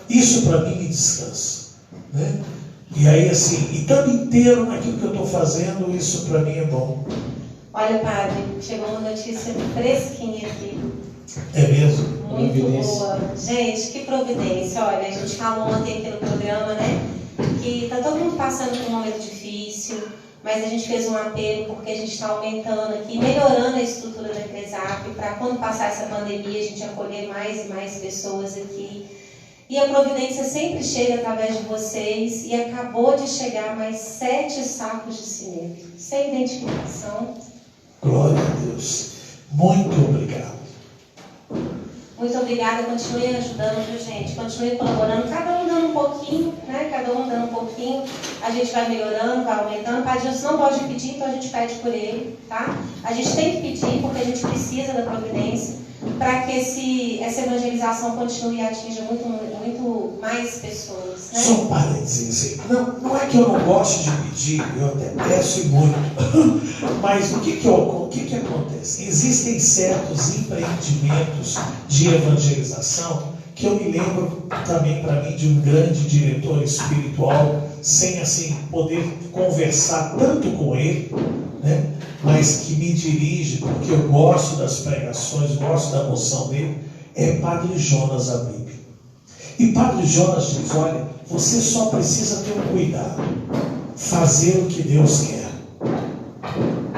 Isso para mim me descansa, né? E aí assim, e estando inteiro naquilo que eu estou fazendo, isso para mim é bom. Olha, padre, chegou uma notícia fresquinha aqui. É mesmo? Muito boa. Gente, que providência. Olha, a gente falou ontem aqui no programa, né? Que está todo mundo passando por um momento difícil, mas a gente fez um apelo porque a gente está aumentando aqui, melhorando a estrutura da Eclesiarp para quando passar essa pandemia a gente acolher mais e mais pessoas aqui. E a providência sempre chega através de vocês e acabou de chegar mais 7 sacos de cimento, sem identificação. Glória a Deus. Muito obrigado. Muito obrigada, continue ajudando, viu, gente? Continue colaborando, cada um dando um pouquinho, né? Cada um dando um pouquinho, a gente vai melhorando, vai aumentando. O Padre Gilson não pode pedir, então a gente pede por ele, tá? A gente tem que pedir porque a gente precisa da providência para que essa evangelização continue e atinja muito mais pessoas, né? Só um parênteses. Não é que eu não goste de pedir, eu até peço e muito. Mas o que acontece? Existem certos empreendimentos de evangelização que eu me lembro também para mim de um grande diretor espiritual, sem assim poder conversar tanto com ele, né? Mas que me dirige, porque eu gosto das pregações, gosto da moção dele, é Padre Jonas Abib. E Padre Jonas diz, olha, você só precisa ter um cuidado, fazer o que Deus quer.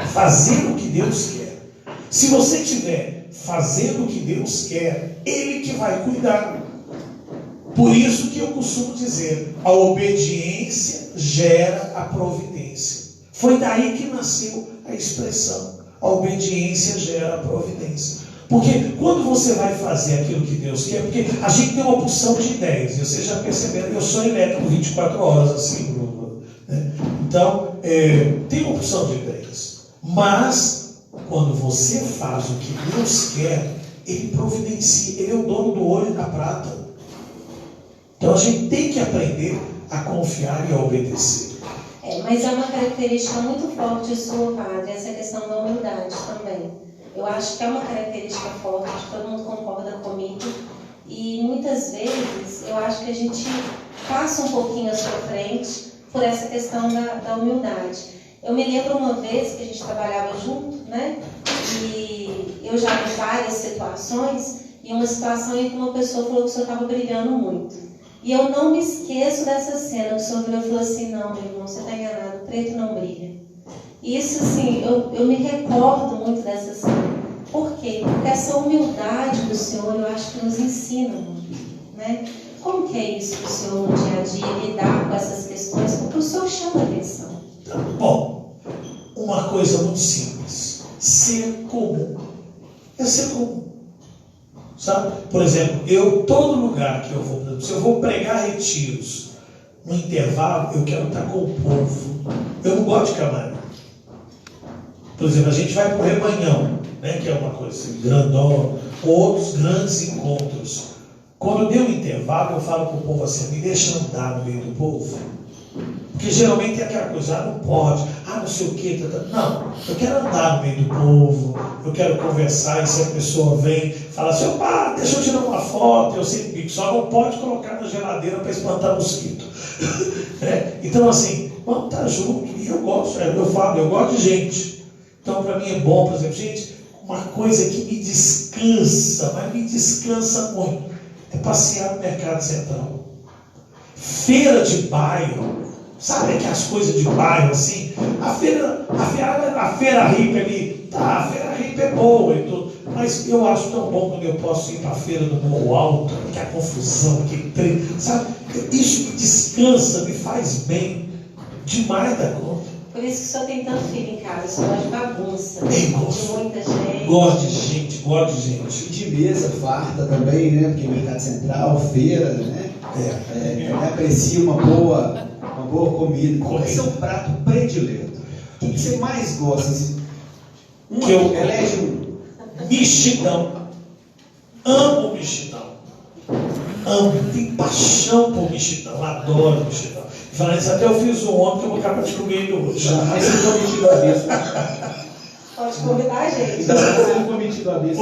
Fazer o que Deus quer. Se você estiver fazendo o que Deus quer, Ele que vai cuidar. Por isso que eu costumo dizer, a obediência gera a providência. Foi daí que nasceu a expressão, a obediência gera a providência. Porque quando você vai fazer aquilo que Deus quer, porque a gente tem uma porção de ideias, e vocês já perceberam, eu sou elétrico 24 horas, assim, Bruno, né? Então, tem uma porção de ideias. Mas, quando você faz o que Deus quer, Ele providencia, Ele é o dono do ouro e da prata. Então, a gente tem que aprender a confiar e a obedecer. Mas é uma característica muito forte sua, Padre, essa questão da humildade também. Eu acho que é uma característica forte, acho que todo mundo concorda comigo. E muitas vezes eu acho que a gente passa um pouquinho à sua frente por essa questão da humildade. Eu me lembro uma vez que a gente trabalhava junto, né? E eu já vi várias situações, e uma situação em que uma pessoa falou que o senhor estava brilhando muito. E eu não me esqueço dessa cena, que o senhor virou e falou assim, não, meu irmão, você está enganado, o preto não brilha. E isso, assim, eu me recordo muito dessa cena. Por quê? Porque essa humildade do Senhor, eu acho que nos ensina muito, né? Como que é isso que o Senhor, no dia a dia, lidar com essas questões? Porque o Senhor chama a atenção. Bom, uma coisa muito simples, ser comum. É ser comum. Sabe? Por exemplo, todo lugar que eu vou, se eu vou pregar retiros, no intervalo, eu quero estar com o povo. Eu não gosto de camarim. Por exemplo, a gente vai para o Rebanhão, né, que é uma coisa assim, grandona, ou outros grandes encontros. Quando deu um intervalo, eu falo para o povo assim, me deixa andar no meio do povo. Porque geralmente é aquela coisa, não pode, não sei o que, não, eu quero andar no meio do povo, eu quero conversar, e se a pessoa vem, fala assim, opa, deixa eu tirar uma foto, eu sempre digo, só não pode colocar na geladeira para espantar mosquito. Então assim, vamos estar junto, e eu gosto, eu gosto de gente. Então para mim é bom, por exemplo, gente, uma coisa que me descansa, mas me descansa muito, é passear no Mercado Central. Feira de bairro, sabe aquelas coisas de bairro assim? A feira hippie ali, tá, a feira hippie é boa e tudo, mas eu acho tão bom quando eu posso ir para a feira do Morro Alto, que é a confusão, que trem, sabe? Isso me descansa, me faz bem, demais da conta. Por isso que o senhor tem tanto filho em casa, o senhor gosta de bagunça, Gosto. de muita gente. Gosto de gente. E de mesa farta também, né? Porque Mercado Central, feira, né? Aprecia uma boa comida. Qual é o seu prato predileto? O que você mais gosta? Que eu elege um. Mexidão. Amo mexidão. Amo. Tenho paixão por mexidão. Adoro mexidão. Falando isso, até eu fiz um ontem que eu vou acabar de comer ele hoje. Mas se for metido a vez. Pode convidar a gente. Se não for metido a vez.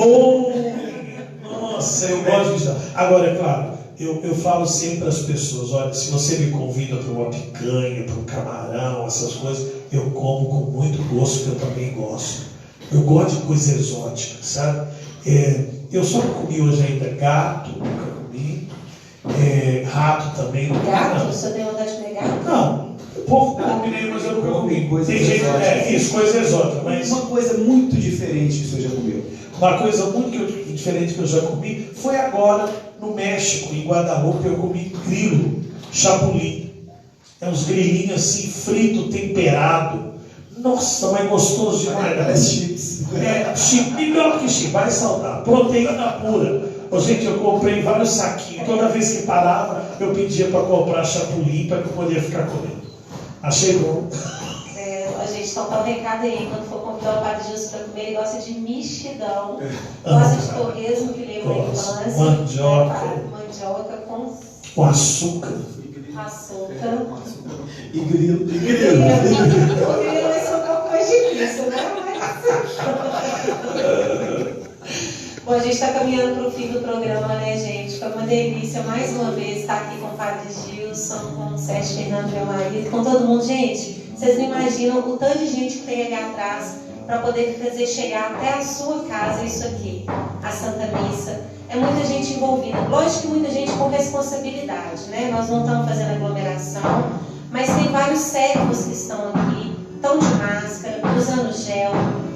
Nossa, eu gosto de mexidão. Agora, é claro, Eu falo sempre às pessoas, olha, se você me convida para uma picanha, para um camarão, essas coisas, eu como com muito gosto, porque eu também gosto. Eu gosto de coisa exótica, sabe? Eu só não comi hoje ainda gato, nunca comi. Rato também, nunca comi. Gato? O senhor tem vontade de comer gato? Não, o povo come, mas eu nunca comi. Tem gente, isso, coisa exótica. Mas uma coisa muito diferente que o senhor já comeu. uma coisa muito diferente que eu já comi foi agora no México, em Guadalupe, eu comi grilo, chapulim. Uns grilinhos assim, frito, temperado. Nossa, mas gostoso demais. Parece chips. Chip, melhor que chip, mais saudável. Proteína pura. Gente, eu comprei vários saquinhos. Toda vez que parava, eu pedia para comprar chapulim para que eu podia ficar comendo. Achei bom. A gente toca o recado aí, quando for convidar o Padre Gilson para comer, ele gosta de mexidão, gosta de torresmo que lembra a infância, mandioca com açúcar. E grilo. O grilo vai ser um pouco mais difícil, né? Bom, a gente está caminhando para o fim do programa, né, gente? Foi uma delícia mais uma vez estar aqui com o Padre Gilson, com o Sérgio Fernando, meu marido, com todo mundo. Gente, vocês não imaginam o tanto de gente que tem ali atrás para poder fazer chegar até a sua casa isso aqui, a Santa Missa. É muita gente envolvida. Lógico que muita gente com responsabilidade, né? Nós não estamos fazendo aglomeração, mas tem vários servos que estão aqui, estão de máscara, usando gel,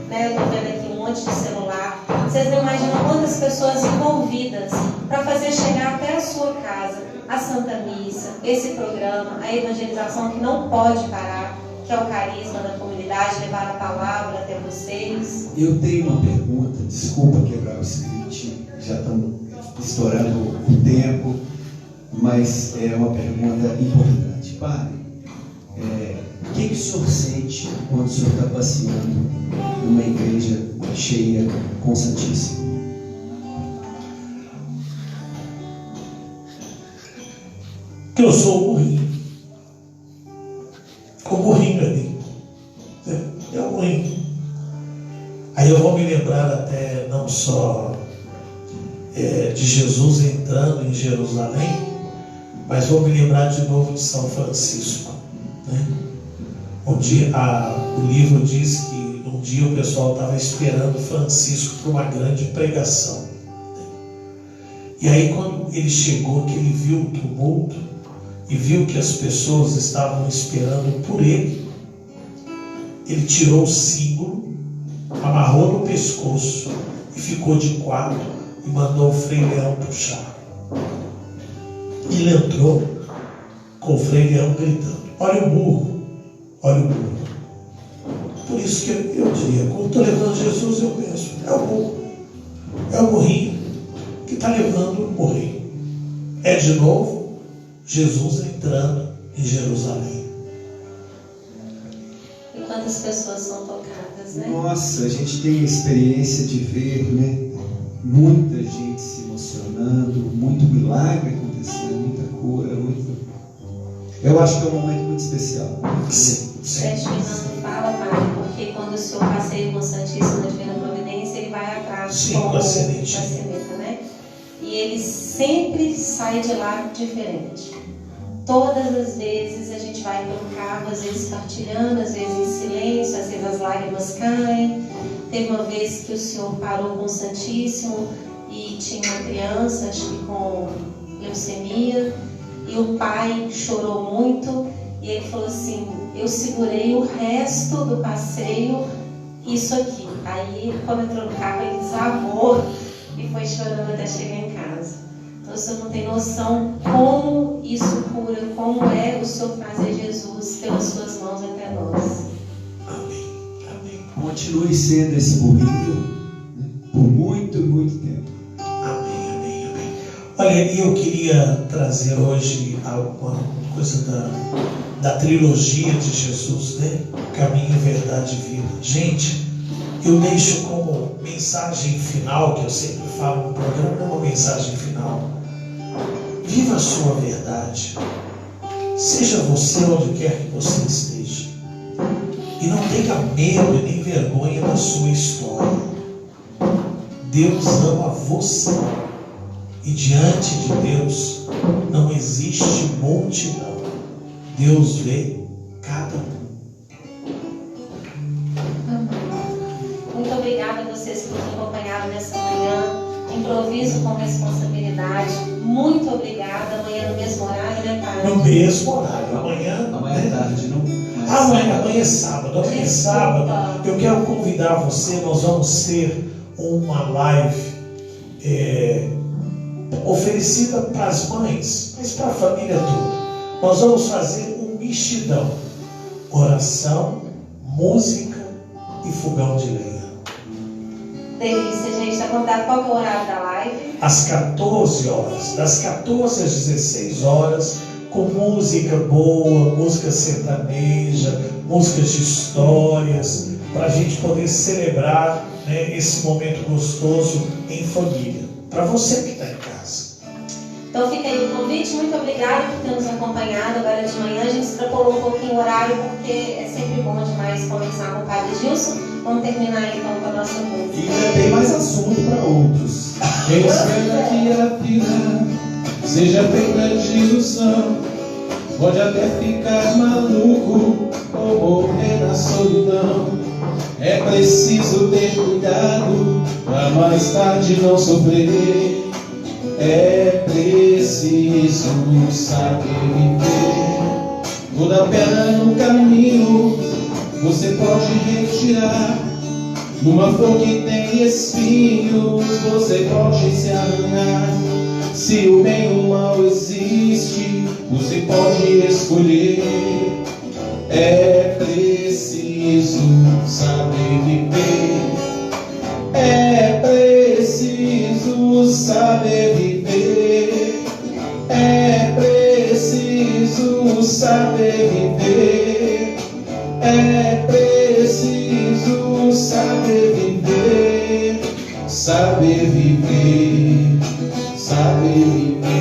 né? Eu estou vendo aqui um monte de celular. Vocês não imaginam quantas pessoas envolvidas para fazer chegar até a sua casa a Santa Missa, esse programa, a evangelização que não pode parar, que é o carisma da comunidade, levar a palavra até vocês. Eu tenho uma pergunta, desculpa quebrar o script, já estamos estourando o tempo, mas é uma pergunta importante. Padre, o que o senhor sente quando o senhor está passeando numa igreja cheia com o Santíssimo? Que eu sou o burrinho. O burrinho ali. É o burrinho. Aí eu vou me lembrar até não só de Jesus entrando em Jerusalém, mas vou me lembrar de novo de São Francisco, né? O livro diz que um dia o pessoal estava esperando Francisco para uma grande pregação, né? E aí quando ele chegou, que ele viu o tumulto e viu que as pessoas estavam esperando por ele, ele tirou o símbolo, amarrou no pescoço e ficou de quatro e mandou o Frei Leão puxar. Ele entrou com o Frei Leão gritando: olha o burro, olha o burro. Por isso que eu diria, quando estou levando Jesus, eu penso, é o burro, é o burrinho que está levando o burrinho. É de novo Jesus entrando em Jerusalém. E quantas pessoas são tocadas, né? Nossa, a gente tem a experiência de ver, né, muita gente se emocionando, muito milagre acontecendo, muita cura, Eu acho que é um momento muito especial. Sérgio Fernando fala, Padre, porque quando o senhor passeia com o Santíssimo na Divina Providência, ele vai atrás com a sineta, né? E ele sempre sai de lá diferente. Todas as vezes a gente vai pelo carro, às vezes partilhando, às vezes em silêncio, às vezes as lágrimas caem. Teve uma vez que o senhor parou com o Santíssimo e tinha uma criança, acho que com leucemia, e o pai chorou muito e ele falou assim: eu segurei o resto do passeio, isso aqui. Aí quando entrou no carro ele desabou e foi chorando até chegar em casa. Então o senhor não tem noção como isso cura, como é o senhor trazer Jesus pelas suas mãos até nós. Amém, amém. Continue sendo esse burrinho, né, por muito, muito tempo. Amém, amém, amém. Olha, eu queria trazer hoje alguma coisa da trilogia de Jesus, né? Caminho, Verdade e Vida. Gente, eu deixo como mensagem final, que eu sempre falo no programa, uma mensagem final. Viva a sua verdade. Seja você onde quer que você esteja. E não tenha medo e nem vergonha da sua história. Deus ama você. E diante de Deus não existe multidão. Deus vê cada um. Muito obrigada a vocês por nos acompanhar nessa manhã. Improviso com responsabilidade. Muito obrigada. Amanhã no mesmo horário, né, Pai? No mesmo horário. Amanhã é tarde, não? Amanhã é sábado. Amanhã é sábado. Eu quero convidar você. Nós vamos ter uma live oferecida para as mães, mas para a família toda. Nós vamos fazer um mexidão: oração, música e fogão de lenha. Delícia, gente. Está contado qual que é o horário da live? Às 14 horas, das 14 às 16 horas, com música boa, música sertaneja, músicas de histórias, para a gente poder celebrar, né, esse momento gostoso em família. Para você que está em casa. Então fica aí o convite. Muito obrigada por ter nos acompanhado agora de manhã. A gente extrapolou um pouquinho o horário porque é sempre bom demais conversar com o Padre Gilson. Vamos terminar então com a nossa música. E ainda tem mais assunto para outros. Quem espera que a vida seja feita de ilusão pode até ficar maluco ou morrer na solidão. É preciso ter cuidado pra mais tarde não sofrer. É preciso saber viver. Toda pedra no caminho você pode retirar. Numa flor que tem espinhos você pode se arranhar. Se o bem e o mal existe, você pode escolher. É preciso saber viver. É preciso saber viver. É preciso saber viver. É preciso saber viver. Saber viver. Saber viver.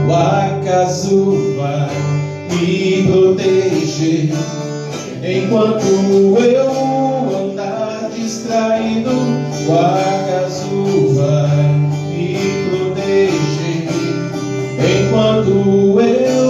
O acaso vai me proteger enquanto eu andar distraído. O acaso vai me proteger enquanto eu